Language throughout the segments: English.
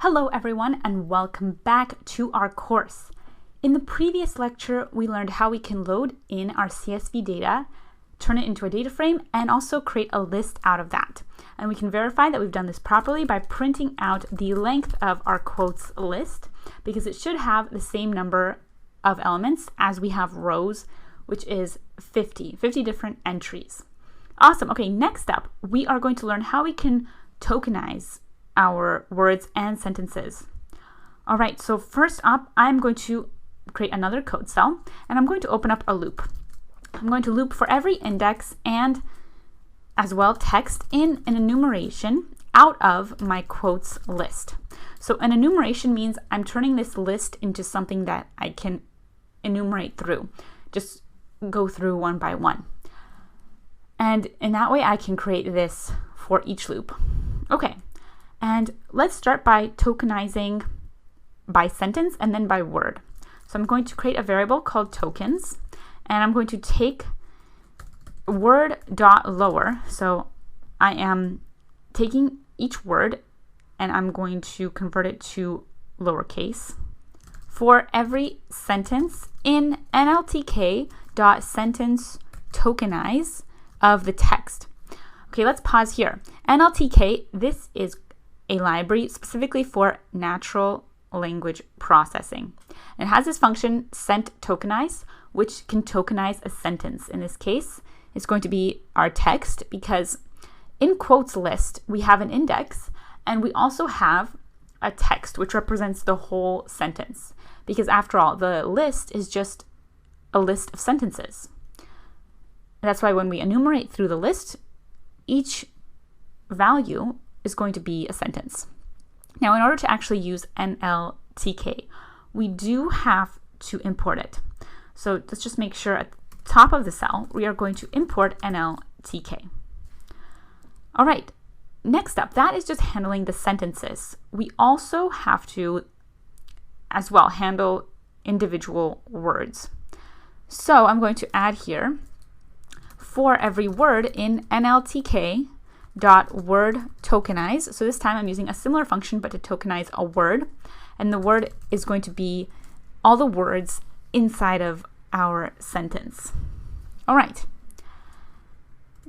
Hello everyone and welcome back to our course. In the previous lecture, we learned how we can load in our CSV data, turn it into a data frame, and also create a list out of that. And we can verify that we've done this properly by printing out the length of our quotes list, because it should have the same number of elements as we have rows, which is 50 different entries. Awesome. Okay, next up, we are going to learn how we can tokenize our words and sentences. All right, so first up, I'm going to create another code cell, and I'm going to open up a loop. I'm going to loop for every index and as well text in an enumeration out of my quotes list. So an enumeration means I'm turning this list into something that I can enumerate through, just go through one by one. And in that way, I can create this for each loop. Okay. And let's start by tokenizing by sentence and then by word. So I'm going to create a variable called tokens, and I'm going to take word.lower. So I am taking each word and I'm going to convert it to lowercase for every sentence in nltk.sentence tokenize of the text. Okay, let's pause here. NLTK, this is a library specifically for natural language processing. It has this function sent tokenize, which can tokenize a sentence. In this case, it's going to be our text, because in quotes list, we have an index and we also have a text, which represents the whole sentence. Because after all, the list is just a list of sentences. That's why when we enumerate through the list, each value is going to be a sentence. Now, in order to actually use NLTK, we do have to import it. So let's just make sure at the top of the cell, we are going to import NLTK. All right, next up, that is just handling the sentences. We also have to, as well, handle individual words. So I'm going to add here, for every word in NLTK, .word tokenize. So this time I'm using a similar function, but to tokenize a word. And the word is going to be all the words inside of our sentence. All right.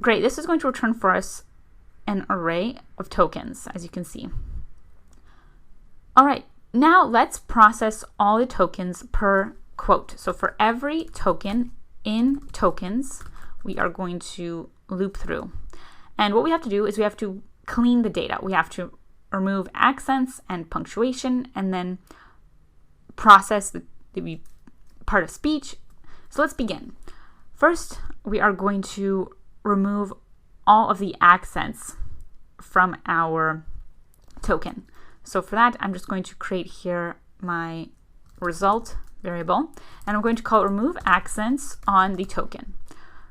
Great. This is going to return for us an array of tokens, as you can see. All right. Now let's process all the tokens per quote. So for every token in tokens, we are going to loop through. And what we have to do is we have to clean the data. We have to remove accents and punctuation and then process the part of speech. So let's begin. First, we are going to remove all of the accents from our token. So for that, I'm just going to create here my result variable, and I'm going to call it remove accents on the token.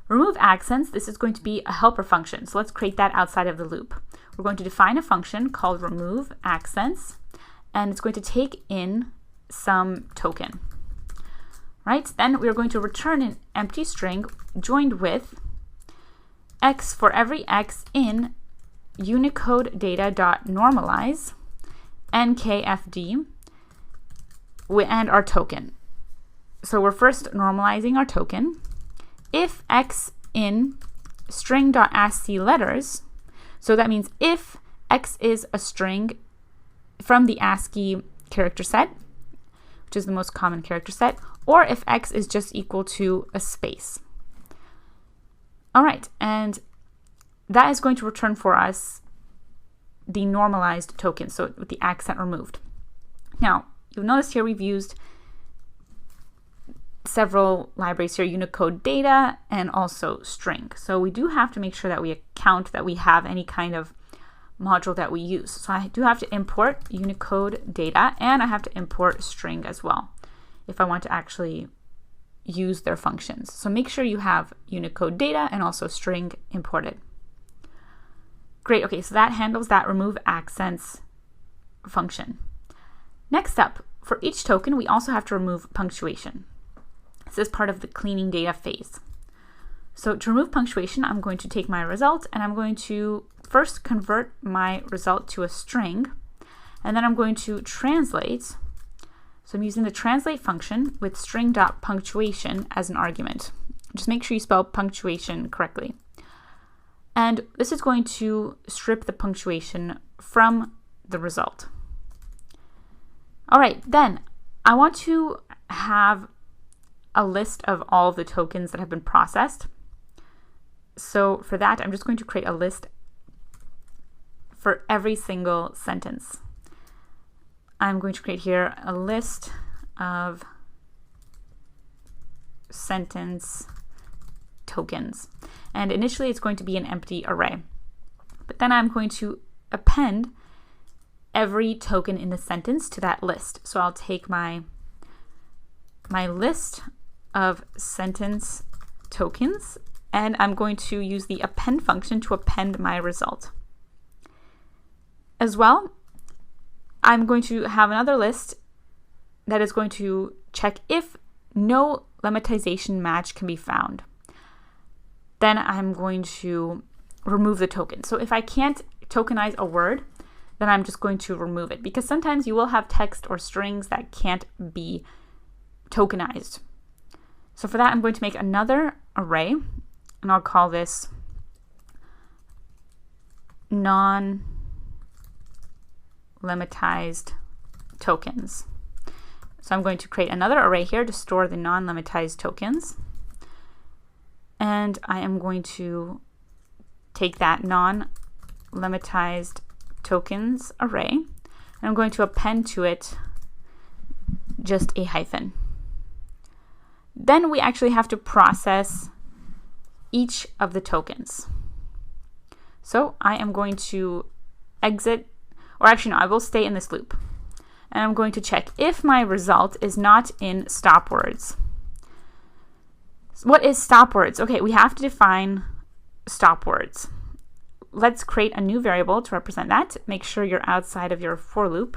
Remove accents, this is going to be a helper function. So let's create that outside of the loop. We're going to define a function called remove accents, and it's going to take in some token. Right? Then we're going to return an empty string joined with x for every x in Unicode data.normalize nkfd and our token. So we're first normalizing our token. If x in string.ascii letters, so that means if x is a string from the ASCII character set, which is the most common character set, or if x is just equal to a space. All right, and that is going to return for us the normalized token, so with the accent removed. Now, you'll notice here we've used several libraries here, Unicode data and also string. So we do have to make sure that we account that we have any kind of module that we use. So I do have to import Unicode data, and I have to import string as well if I want to actually use their functions. So make sure you have Unicode data and also string imported. Great, okay, so that handles that remove accents function. Next up, for each token, we also have to remove punctuation. This is part of the cleaning data phase. So to remove punctuation, I'm going to take my result and I'm going to first convert my result to a string, And then I'm going to translate. So I'm using the translate function with string.punctuation as an argument. Just make sure you spell punctuation correctly. And this is going to strip the punctuation from the result. All right, then I want to have a list of all the tokens that have been processed. So for that, I'm just going to create a list for every single sentence. I'm going to create here a list of sentence tokens. And initially it's going to be an empty array. But then I'm going to append every token in the sentence to that list. So I'll take my list of sentence tokens, and I'm going to use the append function to append my result. As well, I'm going to have another list that is going to check if no lemmatization match can be found. Then I'm going to remove the token. So if I can't tokenize a word, then I'm just going to remove it, because sometimes you will have text or strings that can't be tokenized. So for that, I'm going to make another array, and I'll call this non-lemmatized tokens. So I'm going to create another array here to store the non-lemmatized tokens. And I am going to take that non-lemmatized tokens array, and I'm going to append to it just a hyphen. Then we actually have to process each of the tokens. So I am going to exit, or actually no, I will stay in this loop. And I'm going to check if my result is not in stop words. What is stop words? Okay, we have to define stop words. Let's create a new variable to represent that. Make sure you're outside of your for loop.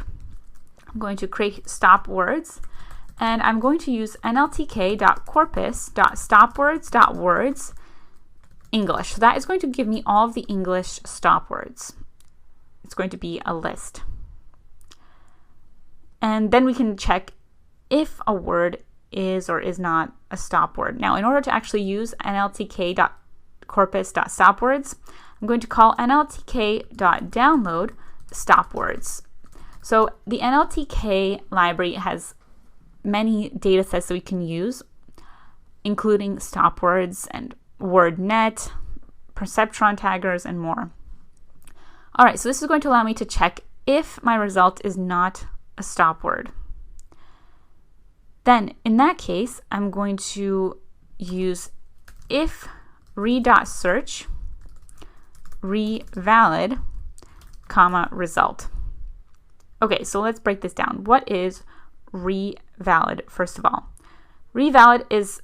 I'm going to create stop words, and I'm going to use nltk.corpus.stopwords.words English. So that is going to give me all of the English stop words. It's going to be a list. And then we can check if a word is or is not a stop word. Now, in order to actually use nltk.corpus.stopwords, I'm going to call nltk.download stop words. So the NLTK library has many data sets that we can use, including stop words and WordNet, perceptron taggers, and more. All right, so this is going to allow me to check if my result is not a stop word. Then in that case, I'm going to use if re.search revalid, result. Okay, so let's break this down. What is revalid, first of all? Revalid is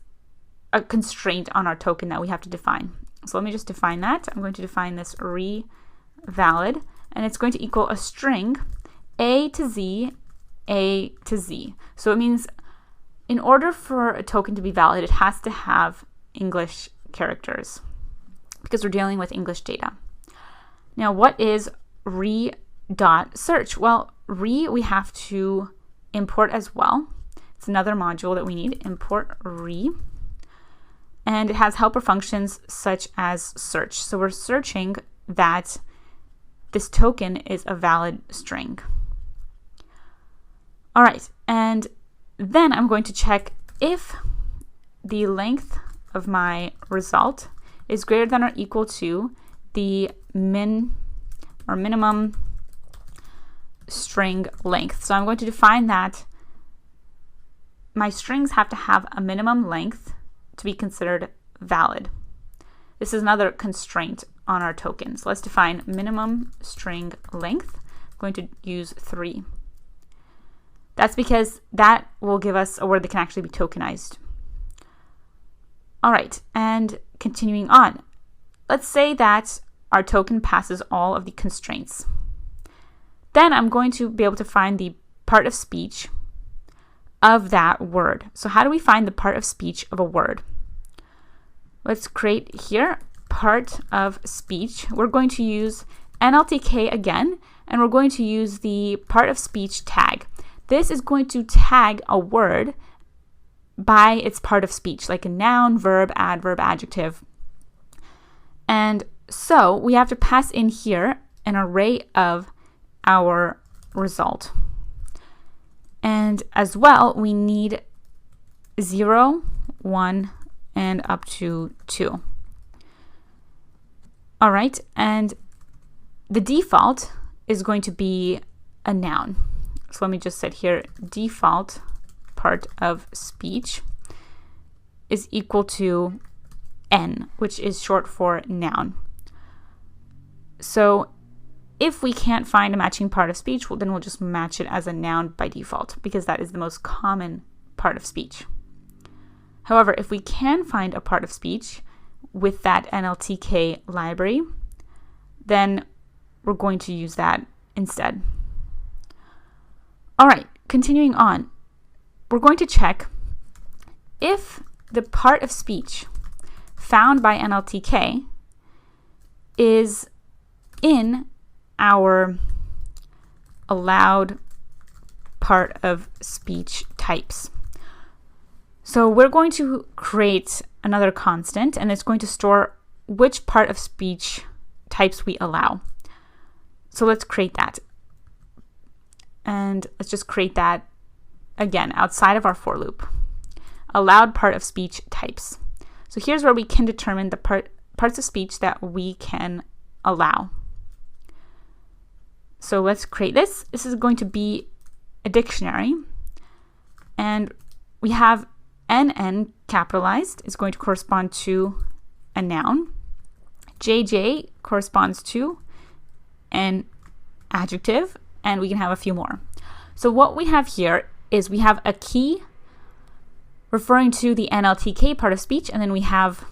a constraint on our token that we have to define. So let me just define that. I'm going to define this revalid, and it's going to equal a string A to Z, A to Z. So it means in order for a token to be valid, it has to have English characters, because we're dealing with English data. Now, what is re.search? Well, we have to import as well. It's another module that we need, import re. And it has helper functions such as search. So we're searching that this token is a valid string. All right, and then I'm going to check if the length of my result is greater than or equal to the minimum string length. So I'm going to define that my strings have to have a minimum length to be considered valid. This is another constraint on our token. So let's define minimum string length. I'm going to use 3. That's because that will give us a word that can actually be tokenized. All right, and continuing on. Let's say that our token passes all of the constraints. Then I'm going to be able to find the part of speech of that word. So how do we find the part of speech of a word? Let's create here part of speech. We're going to use NLTK again, and we're going to use the part of speech tag. This is going to tag a word by its part of speech, like a noun, verb, adverb, adjective. And so we have to pass in here an array of our result. And as well, we need 0, 1, and up to 2. All right, and the default is going to be a noun. So let me just set here, default part of speech is equal to N, which is short for noun. So if we can't find a matching part of speech, well, then we'll just match it as a noun by default, because that is the most common part of speech. However, if we can find a part of speech with that NLTK library, then we're going to use that instead. All right, continuing on, we're going to check if the part of speech found by NLTK is in our allowed part of speech types. So we're going to create another constant, and it's going to store which part of speech types we allow. So let's create that. And let's just create that again outside of our for loop. Allowed part of speech types. So here's where we can determine the parts of speech that we can allow. So let's create this. This is going to be a dictionary. And we have NN capitalized is going to correspond to a noun. JJ corresponds to an adjective, and we can have a few more. So what we have here is we have a key referring to the NLTK part of speech, and then we have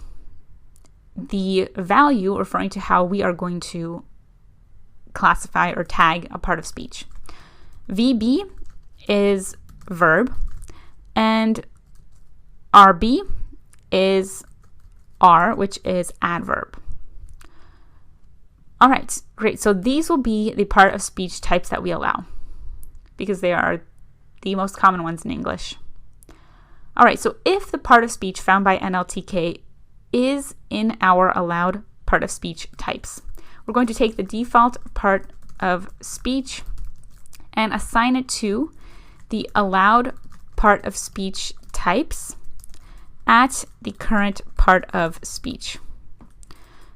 the value referring to how we are going to classify or tag a part of speech. VB is verb, and RB is R, which is adverb. All right, great. So these will be the part of speech types that we allow, because they are the most common ones in English. All right, so if the part of speech found by NLTK is in our allowed part of speech types, we're going to take the default part of speech and assign it to the allowed part of speech types at the current part of speech.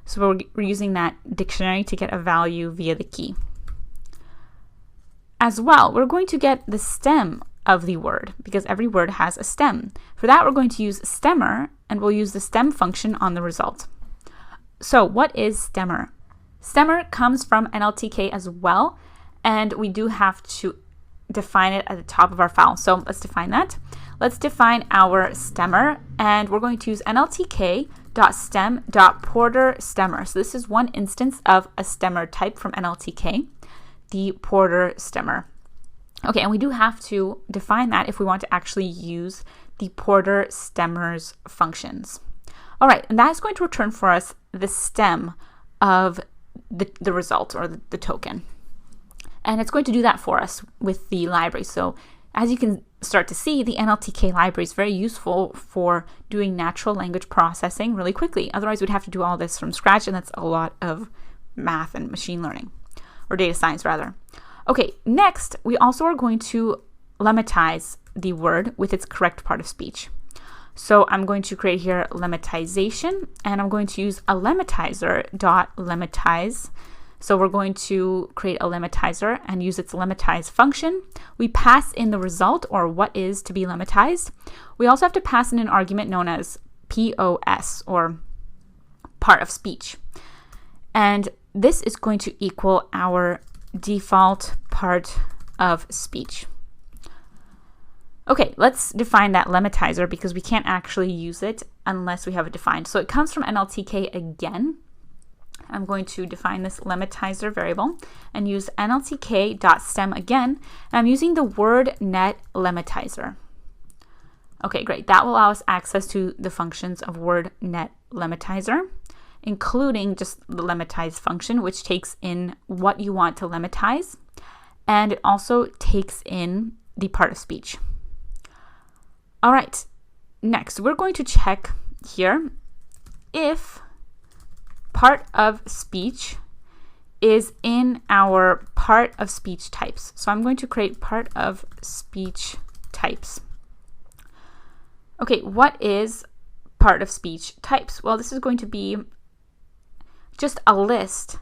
So we're using that dictionary to get a value via the key. As well, we're going to get the stem of the word, because every word has a stem. For that, we're going to use stemmer, and we'll use the stem function on the result. So what is stemmer? Stemmer comes from NLTK as well, and we do have to define it at the top of our file. So let's define that. Let's define our stemmer, and we're going to use nltk.stem.porter stemmer. So this is one instance of a stemmer type from NLTK, the porter stemmer. Okay, and we do have to define that if we want to actually use the porter stemmer's functions. All right, and that is going to return for us the stem of the result, or the token. And it's going to do that for us with the library. So as you can start to see, the NLTK library is very useful for doing natural language processing really quickly. Otherwise, we'd have to do all this from scratch, and that's a lot of math and machine learning, or data science rather. Okay, next, we also are going to lemmatize the word with its correct part of speech. So I'm going to create here lemmatization, and I'm going to use a lemmatizer.lemmatize. So we're going to create a lemmatizer and use its lemmatize function. We pass in the result, or what is to be lemmatized. We also have to pass in an argument known as POS, or part of speech. And this is going to equal our default part of speech. Okay, let's define that lemmatizer, because we can't actually use it unless we have it defined. So it comes from NLTK again. I'm going to define this lemmatizer variable and use nltk.stem again, and I'm using the word net lemmatizer. Okay, great. That will allow us access to the functions of word net lemmatizer. including just the lematize function, which takes in what you want to lematize, and it also takes in the part of speech. All right, next we're going to check here if part of speech is in our part of speech types. So I'm going to create part of speech types. Okay, what is part of speech types? Well, this is going to be just a list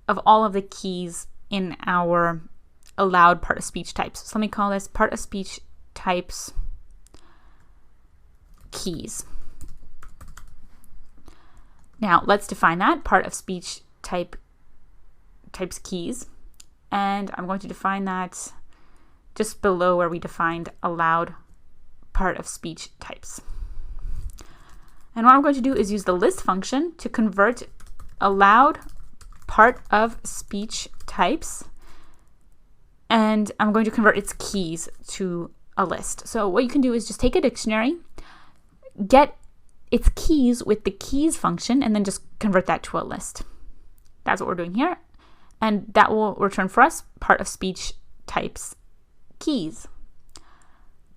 of all of the keys in our allowed part of speech types. So let me call this part of speech types keys. Now let's define that part of speech types keys, and I'm going to define that just below where we defined allowed part of speech types. And what I'm going to do is use the list function to convert allowed part of speech types, and I'm going to convert its keys to a list. So what you can do is just take a dictionary, get its keys with the keys function, and then just convert that to a list. That's what we're doing here. And that will return for us part of speech types keys.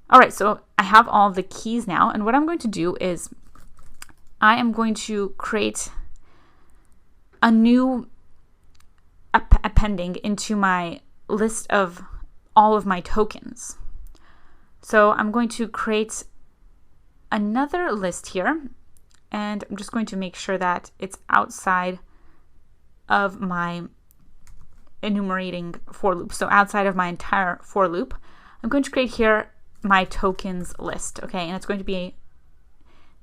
All right, so I have all the keys now, and what I'm going to do is I am going to create a new appending into my list of all of my tokens. So I'm going to create another list here, and I'm just going to make sure that it's outside of my enumerating for loop. So outside of my entire for loop, I'm going to create here my tokens list, okay? And it's going to be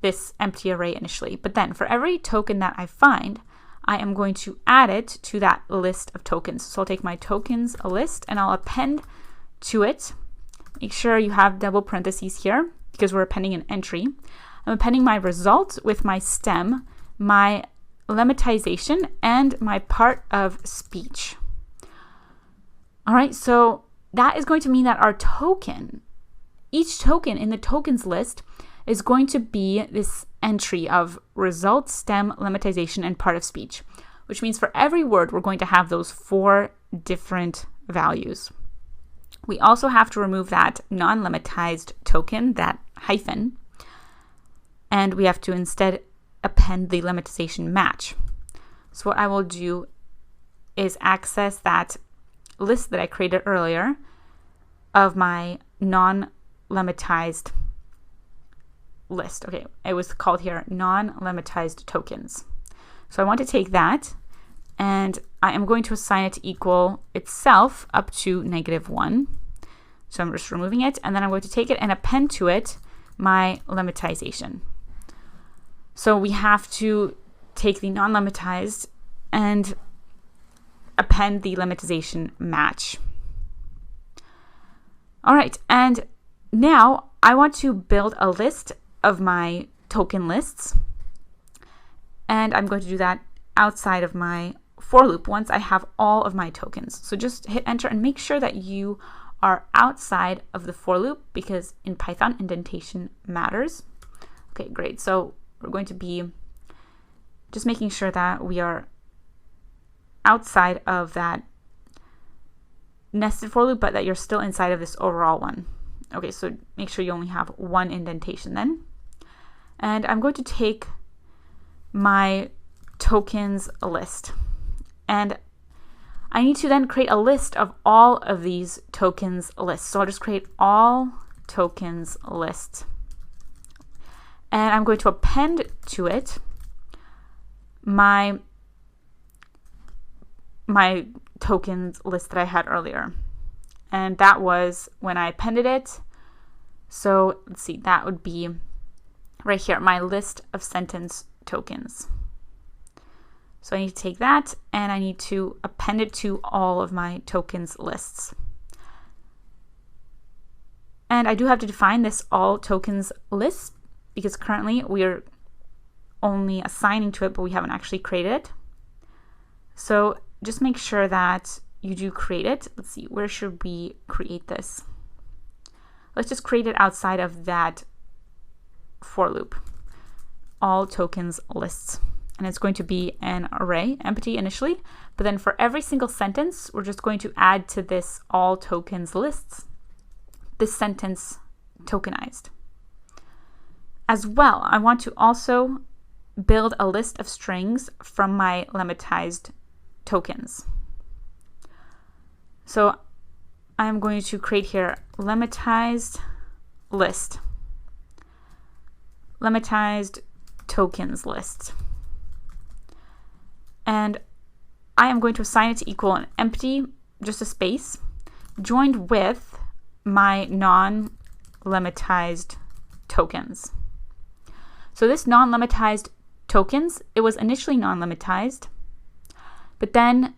this empty array initially. But then for every token that I find, I am going to add it to that list of tokens. So I'll take my tokens list and I'll append to it. Make sure you have double parentheses here because we're appending an entry. I'm appending my result with my stem, my lemmatization, and my part of speech. All right, so that is going to mean that our token, each token in the tokens list is going to be this entry of result, stem, lemmatization, and part of speech, which means for every word, we're going to have those 4 different values. We also have to remove that non-lemmatized token, that hyphen, and we have to instead append the lemmatization match. So what I will do is access that list that I created earlier of my non-lemmatized list. Okay, it was called here non-lemmatized tokens. So I want to take that and I am going to assign it to equal itself up to -1. So I'm just removing it, and then I'm going to take it and append to it my lemmatization. So we have to take the non-lemmatized and append the lemmatization match. All right, and now I want to build a list of my token lists, and I'm going to do that outside of my for loop once I have all of my tokens. So just hit enter and make sure that you are outside of the for loop, because in Python indentation matters. Okay, great. So we're going to be just making sure that we are outside of that nested for loop, but that you're still inside of this overall one. Okay, so make sure you only have one indentation then. And I'm going to take my tokens list, and I need to then create a list of all of these tokens lists. So I'll just create all tokens list, and I'm going to append to it my tokens list that I had earlier, and that was when I appended it. So let's see, that would be right here, my list of sentence tokens. So I need to take that and I need to append it to all of my tokens lists. And I do have to define this all tokens list because currently we are only assigning to it, but we haven't actually created it. So just make sure that you do create it. Let's see, where should we create this? Let's just create it outside of that for loop, all tokens lists. and it's going to be an array, empty initially, but then for every single sentence, we're just going to add to this all tokens lists, this sentence tokenized. As well, I want to also build a list of strings from my lemmatized tokens. So I'm going to create here lemmatized list, lemmatized tokens list. And I am going to assign it to equal an empty, just a space, joined with my non-lemmatized tokens. So this non-lemmatized tokens, it was initially non-lemmatized, but then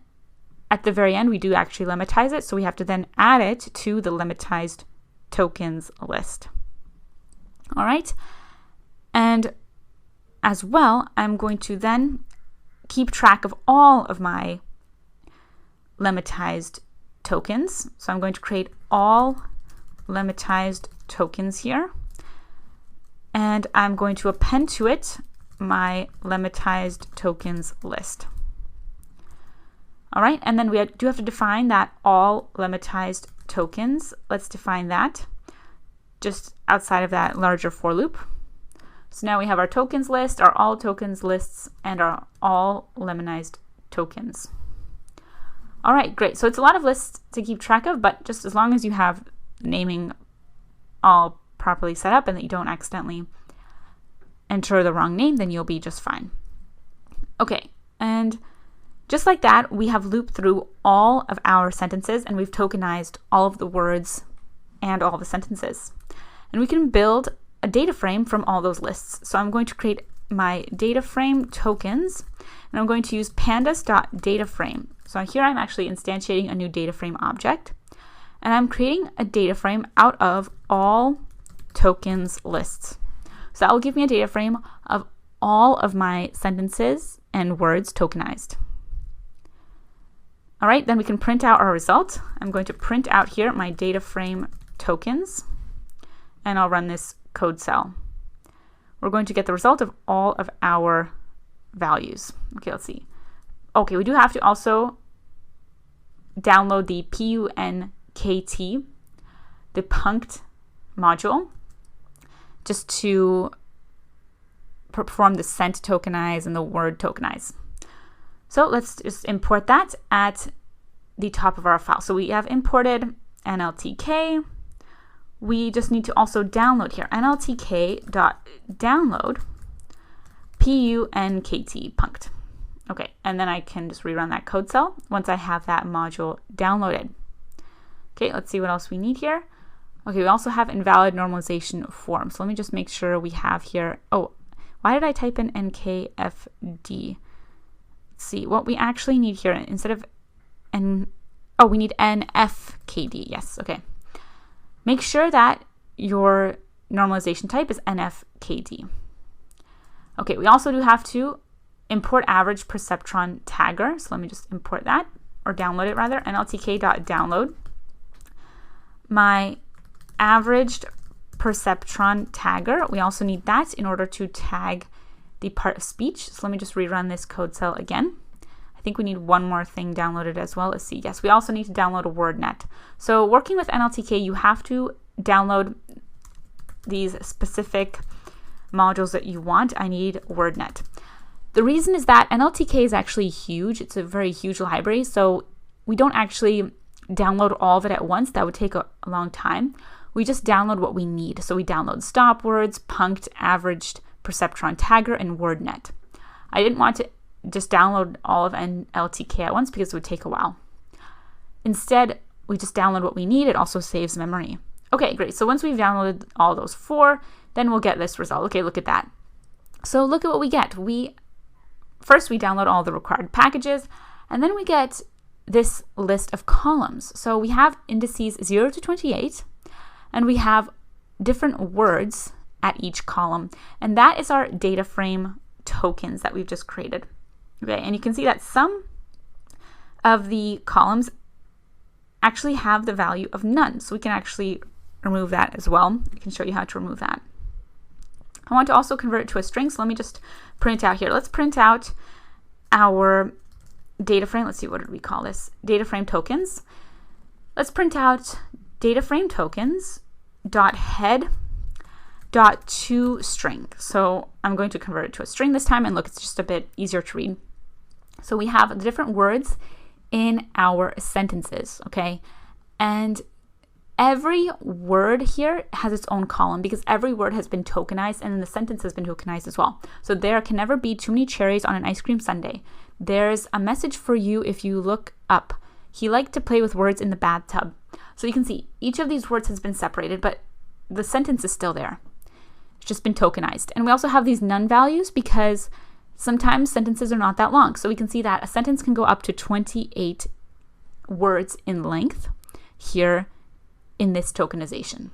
at the very end, we do actually lemmatize it, so we have to then add it to the lemmatized tokens list. All right, and as well, I'm going to then keep track of all of my lemmatized tokens. So I'm going to create all lemmatized tokens here, and I'm going to append to it my lemmatized tokens list. All right, and then we do have to define that all lemmatized tokens. Let's define that just outside of that larger for loop. So now we have our tokens list, our all tokens lists, and our all lemmatized tokens. All right, great. So it's a lot of lists to keep track of, but just as long as you have naming all properly set up and that you don't accidentally enter the wrong name, then you'll be just fine. Okay, and just like that, we have looped through all of our sentences and we've tokenized all of the words and all the sentences. And we can build a data frame from all those lists. So I'm going to create my data frame tokens, and I'm going to use pandas.dataframe. So here I'm actually instantiating a new data frame object, and I'm creating a data frame out of all tokens lists. So that will give me a data frame of all of my sentences and words tokenized. All right, then we can print out our result. I'm going to print out here my data frame tokens, and I'll run this code cell. We're going to get the result of all of our values. Okay, let's see. Okay, we do have to also download the punkt, the punkt module, just to perform the sent tokenize and the word tokenize. So let's just import that at the top of our file. So we have imported NLTK. We just need to also download here, nltk.download punkt punkt. Okay, and then I can just rerun that code cell once I have that module downloaded. Okay, let's see what else we need here. Okay, we also have invalid normalization form. So let me just make sure we have here. Oh, why did I type in nkfd? Let's see what we actually need here instead of we need nfkd. Yes, okay. Make sure that your normalization type is nfkd. Okay, we also do have to import average perceptron tagger. So let me just import that, or download it rather, nltk.download my averaged perceptron tagger. We also need that in order to tag the part of speech. So let me just rerun this code cell again. I think we need one more thing downloaded as well. Let's see. Yes, we also need to download a WordNet. So working with NLTK, you have to download these specific modules that you want. I need WordNet. The reason is that NLTK is actually huge. It's a very huge library, so we don't actually download all of it at once. That would take a long time. We just download what we need. So we download stop words, punkt, averaged perceptron tagger, and WordNet. I didn't want to just download all of NLTK at once because it would take a while. Instead, we just download what we need. It also saves memory. Okay, great. So once we've downloaded all those four, then we'll get this result. Okay, look at that. So look at what we get. First, we download all the required packages, and then we get this list of columns. So we have indices 0 to 28, and we have different words at each column. And that is our data frame tokens that we've just created. Okay, and you can see that some of the columns actually have the value of none. So we can actually remove that as well. I can show you how to remove that. I want to also convert it to a string, so let me just print out here. Let's print out our data frame. Let's see, what did we call this? Data frame tokens. Let's print out data frame tokens dot head dot to string. So I'm going to convert it to a string this time, and look, it's just a bit easier to read. So we have the different words in our sentences, okay? And every word here has its own column because every word has been tokenized, and then the sentence has been tokenized as well. So there can never be too many cherries on an ice cream sundae. There's a message for you if you look up. He liked to play with words in the bathtub. So you can see each of these words has been separated, but the sentence is still there. It's just been tokenized. And we also have these none values because sometimes sentences are not that long. So we can see that a sentence can go up to 28 words in length here in this tokenization.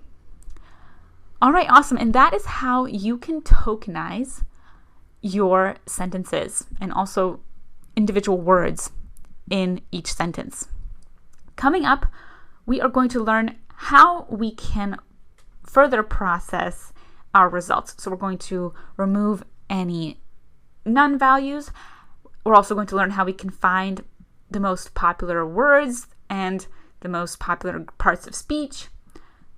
All right, awesome. And that is how you can tokenize your sentences and also individual words in each sentence. Coming up, we are going to learn how we can further process our results. So we're going to remove any none values. We're also going to learn how we can find the most popular words and the most popular parts of speech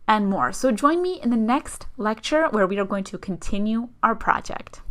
and more. So join me in the next lecture where we are going to continue our project.